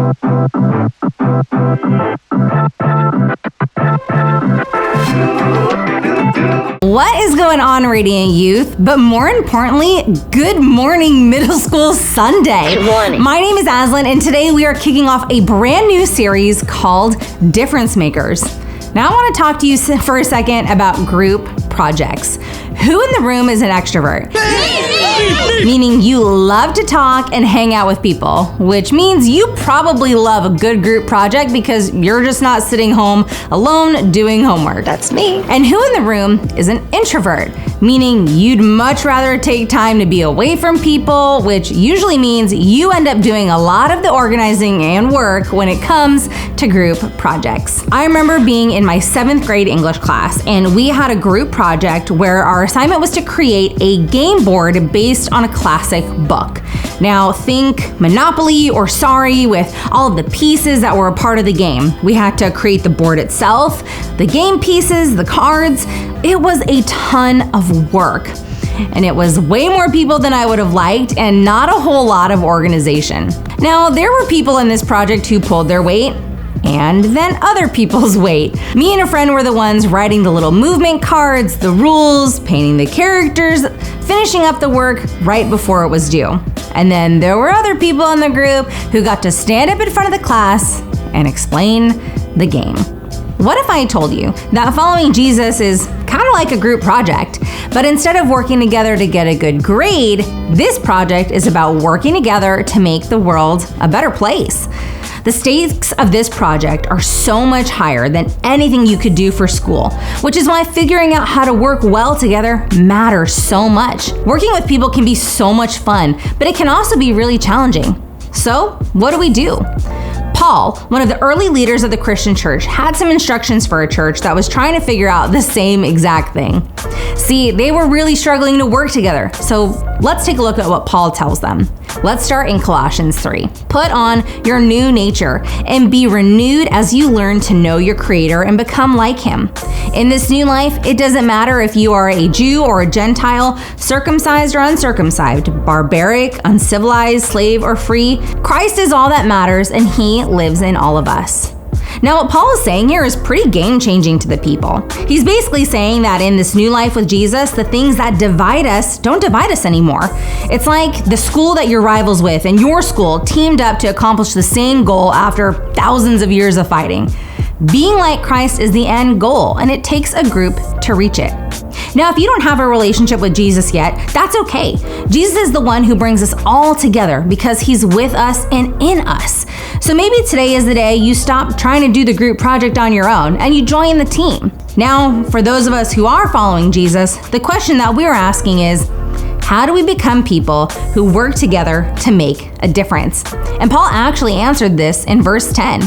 What is going on, Radiant Youth? But more importantly, good morning, Middle School Sunday. Good morning. My name is Aslan, and today we are kicking off a brand new series called Difference Makers. Now I want to talk to you for a second about group projects. Who in the room is an extrovert? Meaning you love to talk and hang out with people, which means you probably love a good group project because you're just not sitting home alone doing homework. That's me. And who in the room is an introvert? Meaning you'd much rather take time to be away from people, which usually means you end up doing a lot of the organizing and work when it comes to group projects. I remember being in my 7th grade English class, and we had a group project where our assignment was to create a game board based on a classic book. Now think Monopoly or Sorry with all of the pieces that were a part of the game. We had to create the board itself, the game pieces, the cards. It was a ton of work. And it was way more people than I would have liked and not a whole lot of organization. Now, there were people in this project who pulled their weight, and then other people's weight. Me and a friend were the ones writing the little movement cards, the rules, painting the characters, finishing up the work right before it was due. And then there were other people in the group who got to stand up in front of the class and explain the game. What if I told you that following Jesus is kind of like a group project, but instead of working together to get a good grade, this project is about working together to make the world a better place? The stakes of this project are so much higher than anything you could do for school, which is why figuring out how to work well together matters so much. Working with people can be so much fun, but it can also be really challenging. So, what do? Paul, one of the early leaders of the Christian church, had some instructions for a church that was trying to figure out the same exact thing. See, they were really struggling to work together. So let's take a look at what Paul tells them. Let's start in Colossians 3. Put on your new nature and be renewed as you learn to know your Creator and become like Him. In this new life, it doesn't matter if you are a Jew or a Gentile, circumcised or uncircumcised, barbaric, uncivilized, slave or free. Christ is all that matters, and He lives in all of us. Now, what Paul is saying here is pretty game-changing to the people. He's basically saying that in this new life with Jesus, the things that divide us don't divide us anymore. It's like the school that your rivals with and your school teamed up to accomplish the same goal after thousands of years of fighting. Being like Christ is the end goal, and it takes a group to reach it. Now, if you don't have a relationship with Jesus yet, that's okay. Jesus is the one who brings us all together because He's with us and in us. So maybe today is the day you stop trying to do the group project on your own and you join the team. Now, for those of us who are following Jesus, the question that we're asking is, how do we become people who work together to make a difference? And Paul actually answered this in verse 10.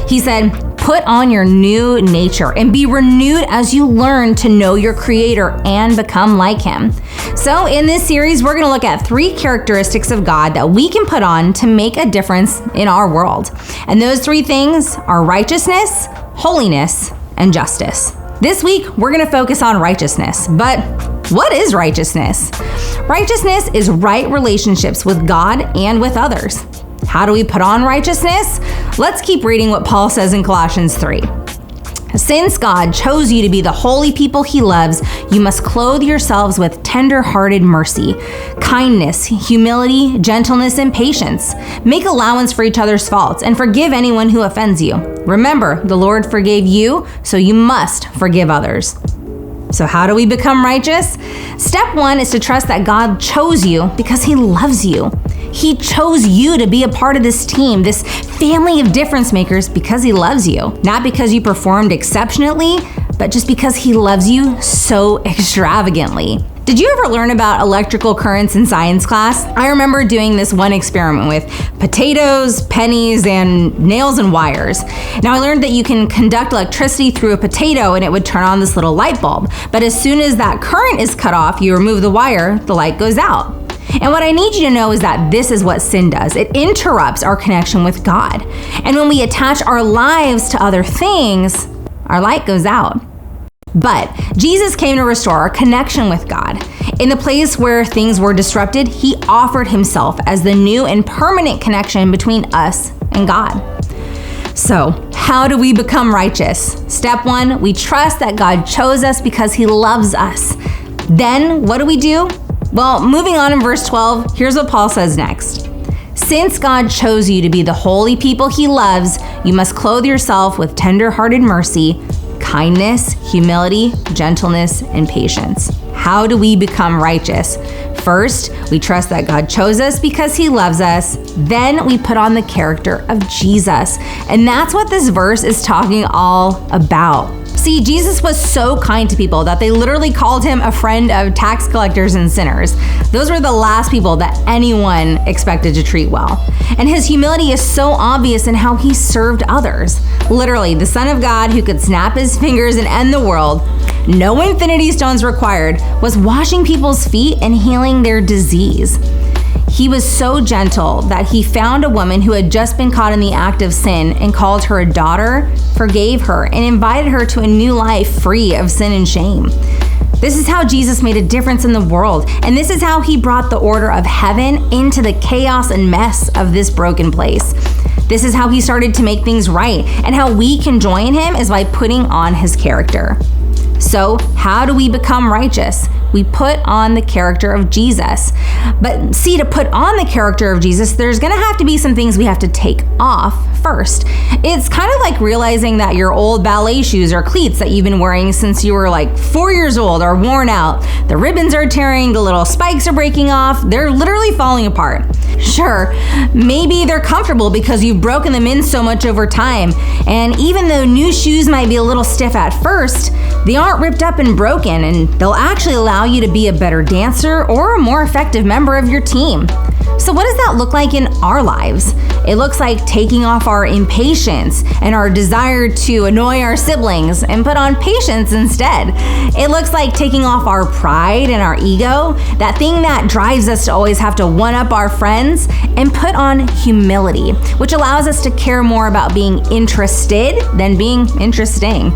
He said, put on your new nature and be renewed as you learn to know your Creator and become like Him. So in this series, we're going to look at 3 characteristics of God that we can put on to make a difference in our world. And those 3 things are righteousness, holiness, and justice. This week, we're going to focus on righteousness, but what is righteousness? Righteousness is right relationships with God and with others. How do we put on righteousness? Let's keep reading what Paul says in Colossians 3. Since God chose you to be the holy people He loves, you must clothe yourselves with tender-hearted mercy, kindness, humility, gentleness, and patience. Make allowance for each other's faults and forgive anyone who offends you. Remember, the Lord forgave you, so you must forgive others. So how do we become righteous? Step 1 is to trust that God chose you because He loves you. He chose you to be a part of this team, this family of difference makers, because He loves you. Not because you performed exceptionally, but just because He loves you so extravagantly. Did you ever learn about electrical currents in science class? I remember doing this one experiment with potatoes, pennies, and nails and wires. Now I learned that you can conduct electricity through a potato and it would turn on this little light bulb. But as soon as that current is cut off, you remove the wire, the light goes out. And what I need you to know is that this is what sin does. It interrupts our connection with God. And when we attach our lives to other things, our light goes out. But Jesus came to restore our connection with God. In the place where things were disrupted, He offered Himself as the new and permanent connection between us and God. So, how do we become righteous? Step 1, we trust that God chose us because he loves us. Then, what do? Well, moving on in verse 12, here's what Paul says next. Since God chose you to be the holy people he loves, you must clothe yourself with tender-hearted mercy, kindness, humility, gentleness, and patience. How do we become righteous? First, we trust that God chose us because he loves us. Then we put on the character of Jesus. And that's what this verse is talking all about. See, Jesus was so kind to people that they literally called him a friend of tax collectors and sinners. Those were the last people that anyone expected to treat well. And his humility is so obvious in how he served others. Literally, the Son of God who could snap his fingers and end the world, no infinity stones required, was washing people's feet and healing their disease. He was so gentle that he found a woman who had just been caught in the act of sin and called her a daughter, forgave her, and invited her to a new life free of sin and shame. This is how Jesus made a difference in the world, and this is how he brought the order of heaven into the chaos and mess of this broken place. This is how he started to make things right, and how we can join him is by putting on his character. So, how do we become righteous? We put on the character of Jesus. But see, to put on the character of Jesus, there's gonna have to be some things we have to take off first. It's kind of like realizing that your old ballet shoes or cleats that you've been wearing since you were like 4 years old are worn out. The ribbons are tearing, the little spikes are breaking off, they're literally falling apart. Sure, maybe they're comfortable because you've broken them in so much over time. And even though new shoes might be a little stiff at first, they aren't ripped up and broken, and they'll actually allow you to be a better dancer or a more effective member of your team. So what does that look like in our lives? It looks like taking off our impatience and our desire to annoy our siblings and put on patience instead. It looks like taking off our pride and our ego, that thing that drives us to always have to one-up our friends, and put on humility, which allows us to care more about being interested than being interesting.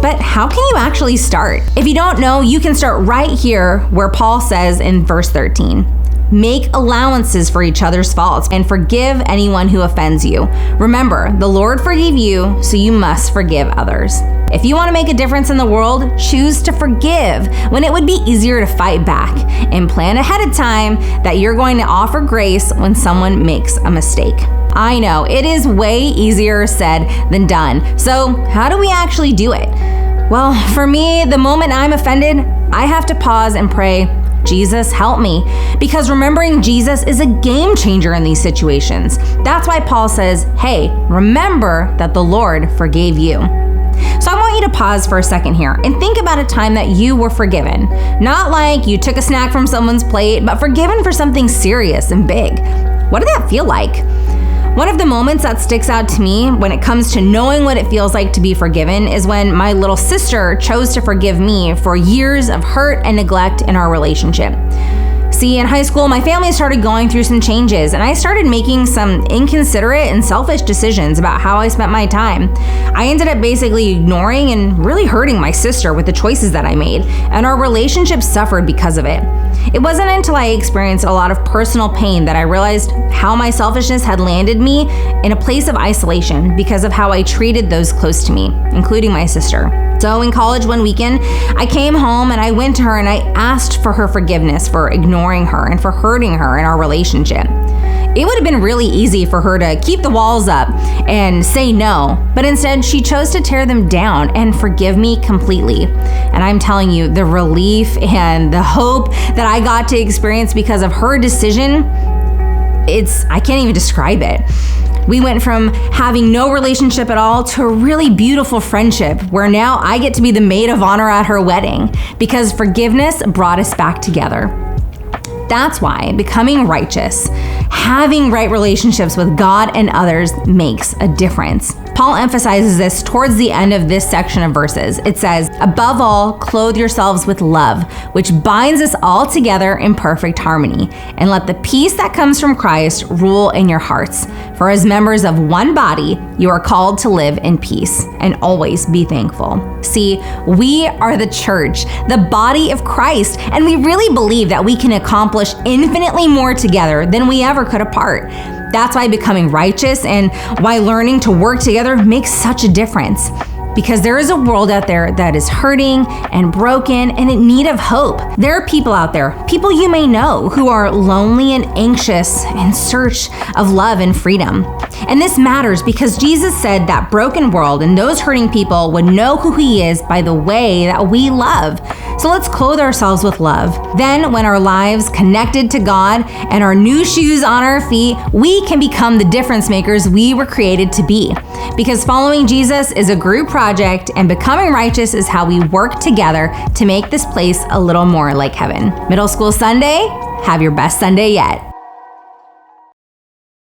But how can you actually start? If you don't know, you can start right here where Paul says in verse 13. Make allowances for each other's faults and forgive anyone who offends you. Remember, the Lord forgave you, so you must forgive others. If you want to make a difference in the world, choose to forgive when it would be easier to fight back, and plan ahead of time that you're going to offer grace when someone makes a mistake. I know, it is way easier said than done. So how do we actually do it? Well, for me, the moment I'm offended, I have to pause and pray, Jesus, help me. Because remembering Jesus is a game changer in these situations. That's why Paul says, hey, remember that the Lord forgave you. So I want you to pause for a second here and think about a time that you were forgiven. Not like you took a snack from someone's plate, but forgiven for something serious and big. What did that feel like? One of the moments that sticks out to me when it comes to knowing what it feels like to be forgiven is when my little sister chose to forgive me for years of hurt and neglect in our relationship. See, in high school, my family started going through some changes, and I started making some inconsiderate and selfish decisions about how I spent my time. I ended up basically ignoring and really hurting my sister with the choices that I made, and our relationship suffered because of it. It wasn't until I experienced a lot of personal pain that I realized how my selfishness had landed me in a place of isolation because of how I treated those close to me, including my sister. So in college one weekend, I came home and I went to her and I asked for her forgiveness for ignoring her and for hurting her in our relationship. It would have been really easy for her to keep the walls up and say no, but instead she chose to tear them down and forgive me completely. And I'm telling you, the relief and the hope that I got to experience because of her decision, I can't even describe it. We went from having no relationship at all to a really beautiful friendship where now I get to be the maid of honor at her wedding because forgiveness brought us back together. That's why becoming righteous, having right relationships with God and others makes a difference. Paul emphasizes this towards the end of this section of verses. It says, above all, clothe yourselves with love, which binds us all together in perfect harmony. And let the peace that comes from Christ rule in your hearts. For as members of one body, you are called to live in peace and always be thankful. See, we are the church, the body of Christ, and we really believe that we can accomplish infinitely more together than we ever could apart. That's why becoming righteous and why learning to work together makes such a difference. Because there is a world out there that is hurting and broken and in need of hope. There are people out there, people you may know, who are lonely and anxious in search of love and freedom. And this matters because Jesus said that broken world and those hurting people would know who He is by the way that we love. So let's clothe ourselves with love. Then when our lives connected to God and our new shoes on our feet, we can become the difference makers we were created to be. Because following Jesus is a group project and becoming righteous is how we work together to make this place a little more like heaven. Middle School Sunday, have your best Sunday yet.